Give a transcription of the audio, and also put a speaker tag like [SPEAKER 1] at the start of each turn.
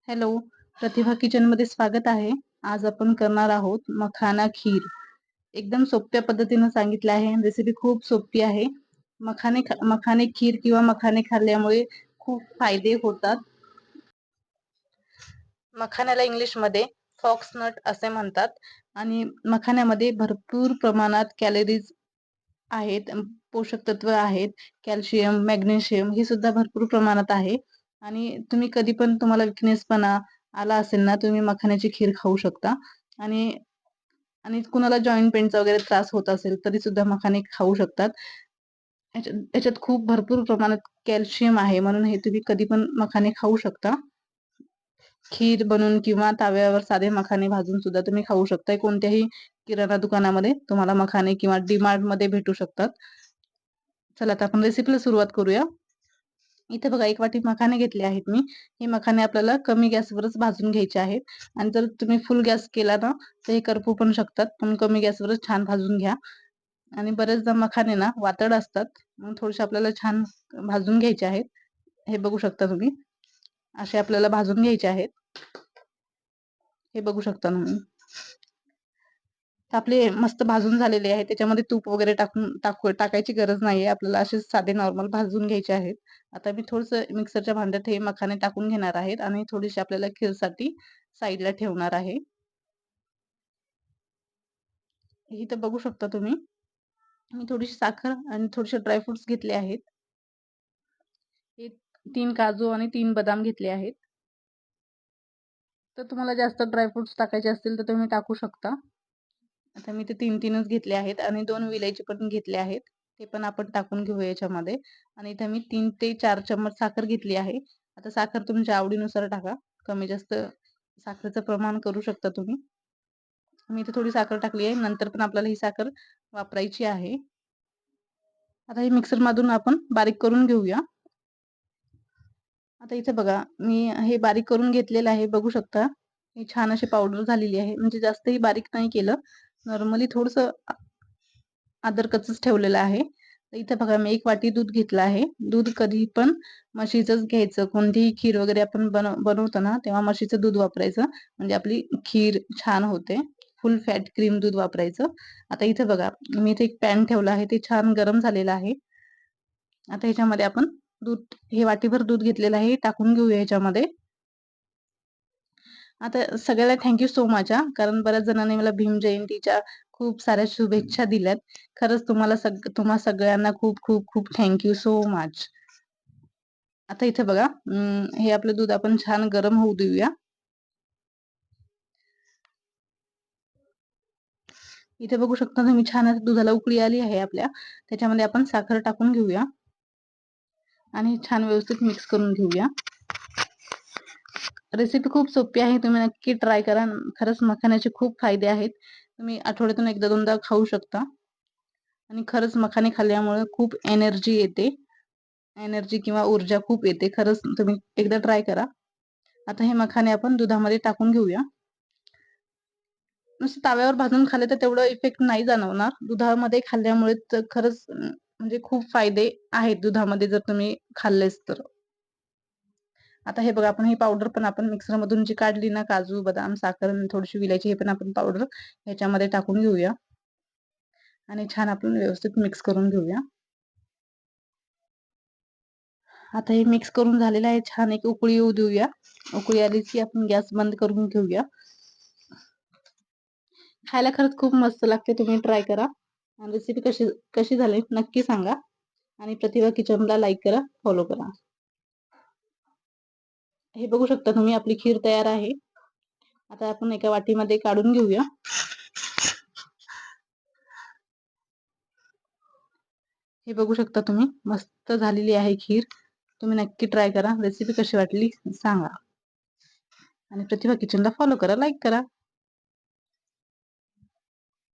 [SPEAKER 1] Hello, प्रतिभा kitchen मध्ये स्वागत आहे. आज आपण करणार आहोत मखाना खीर. एकदम सोप्या पद्धतीने सांगितलं आहे. रेसिपी खूप सोपी आहे. मखाने खीर किंवा मखाने खाल्ल्यामुळे खूप फायदे होतात. मखाण्याला इंग्लिश मध्ये फॉक्स नट असे म्हणतात आणि मखाण्यामध्ये भरपूर प्रमाणात कॅलरीज आहेत, पोषक तत्व आहेत, कॅल्शियम, मॅग्नेशियम हे सुद्धा भरपूर प्रमाणात आहे. आणि तुम्ही कधी पण तुम्हाला विकनेसपणा आला असेल ना, तुम्ही मखाण्याची खीर खाऊ शकता. आणि आणि कुणाला जॉईंट पेनचा वगैरे त्रास होत असेल तरी सुद्धा मखाने खाऊ शकतात. याच्यात खूप भरपूर प्रमाणात कॅल्शियम आहे, म्हणून हे तुम्ही कधी पण मखाने खाऊ शकता. खीर बनवून किंवा तव्यावर साधे मखाने भाजून सुद्धा तुम्ही खाऊ शकता. कोणत्याही किराणा दुकानामध्ये तुम्हाला मखाने किंवा डीमार्ट मध्ये भेटू शकतात. चला आता आपण रेसिपीला सुरुवात करूया. इथे बघा, 1 वाटी मखाने घेतले आहेत मी. हे मखाने आपल्याला कमी गॅसवरच भाजून घ्यायचे आहेत. आणि जर तुम्ही फुल गॅस केला ना तर हे करपू पण शकतात, पण कमी गॅसवरच छान भाजून घ्या. आणि बरेचदा मखाने ना वातड असतात, मग थोडेसे आपल्याला छान भाजून घ्यायचे आहेत. हे बघू शकता तुम्ही, असे आपल्याला भाजून घ्यायचे आहेत. हे बघू शकता तुम्ही. आपले मस्त भाजून झालेले आहे. त्याच्यामध्ये तूप वगैरे टाकायची गरज नाहीये. आपल्याला असे साधे नॉर्मल भाजून घ्यायचे आहेत. आता मी थोडंसं मिक्सरच्या भांड्यात हे मखाने टाकून घेणार आहेत आणि थोडीशी आपल्याला खीरसाठी साईडला ठेवणार आहे. इथं बघू शकता तुम्ही, मी थोडीशी साखर आणि थोडेसे ड्रायफ्रुट्स घेतले आहेत. हे 3 काजू आणि 3 बदाम घेतले आहेत. तर तुम्हाला जास्त ड्रायफ्रुट्स टाकायचे असतील तर तुम्ही टाकू शकता. आता मी ते 3-3च घेतले आहेत आणि 2 विलायची पण घेतले आहेत. ते पण आपण टाकून घेऊया याच्यामध्ये. आणि इथे मी 3 ते 4 चम्मच साखर घेतली आहे. आता साखर तुमच्या आवडीनुसार टाका. कमी जास्त साखरेचं प्रमाण करू शकता तुम्ही. मी इथे थोडी साखर टाकली आहे. नंतर पण आपल्याला ही साखर वापरायची आहे. आता हे मिक्सर मधून आपण बारीक करून घेऊया. आता इथे बघा, मी हे बारीक करून घेतलेलं आहे. बघू शकता, ही छान अशी पावडर झालेली आहे. म्हणजे जास्तही बारीक नाही केलं, नॉर्मली थोडंसं अदरकचच ठेवलेलं आहे. तर इथे बघा, मी 1 वाटी दूध घेतलं आहे. दूध कधी पण म्हशीचंच घ्यायचं. कोणतीही खीर वगैरे आपण बनवतो ना, तेव्हा म्हशीचं दूध वापरायचं, म्हणजे आपली खीर छान होते. फुल फॅट क्रीम दूध वापरायचं. आता इथे बघा, मी इथे एक पॅन ठेवला आहे. ते छान गरम झालेलं आहे. आता ह्याच्यामध्ये आपण दूध, हे वाटीभर दूध घेतलेलं आहे, टाकून घेऊया ह्याच्यामध्ये. आता सगळ्याला थँक यू सो मच हां. कारण बऱ्याच जणांनी मला भीम जयंतीच्या खूप साऱ्या शुभेच्छा दिल्यात. खरंच तुम्हा सगळ्यांना खूप खूप खूप थँक यू सो मच. आता इथे बघा, हे आपलं दूध आपण छान गरम होऊ देऊया. इथे बघू शकता तुम्ही, छान असं दुधाला उकळी आली आहे आपल्या. त्याच्यामध्ये आपण साखर टाकून घेऊया आणि छान व्यवस्थित मिक्स करून घेऊया. रेसिपी खूप सोपी आहे. तुम्ही नक्की ट्राय करा. खरंच मखाण्याचे खूप फायदे आहेत. तुम्ही आठवड्यातून 1दा-2दा खाऊ शकता. आणि खरंच मखाने खाल्ल्यामुळे खूप एनर्जी येते. एनर्जी किंवा ऊर्जा खूप येते. खरंच तुम्ही एकदा ट्राय करा. आता हे मखाने आपण दुधामध्ये टाकून घेऊया. नुसतं तव्यावर भाजून खाल्ले तर तेवढं इफेक्ट नाही जाणवणार. दुधामध्ये खाल्ल्यामुळे तर खरंच म्हणजे खूप फायदे आहेत दुधामध्ये, जर तुम्ही खाल्लेस तर. आता हे बघा, आपण ही पावडर पण आपण मिक्सर मधून जी काढली ना, काजू, बदाम, साखर आणि थोडीशी विलायची, हे पण आपण पावडर ह्याच्यामध्ये टाकून घेऊया आणि छान आपण व्यवस्थित मिक्स करून घेऊया. आता हे मिक्स करून झालेलं आहे. छान एक उकळी येऊ देऊया. उकळी आली की आपण गॅस बंद करून घेऊया. खायला खरंच खूप मस्त लागते. तुम्ही ट्राय करा. आणि रेसिपी कशी कशी झाली नक्की सांगा. आणि प्रतिभा किचनला लाईक करा, फॉलो करा. हे बघू शकता तुम्ही, आपली खीर तयार आहे. आता आपण एका वाटीमध्ये काढून घेऊया. हे बघू शकता तुम्ही, मस्त झालेली आहे खीर. तुम्ही नक्की ट्राय करा. रेसिपी कशी वाटली सांगा. आणि प्रतिभा किचनला फॉलो करा, लाईक करा.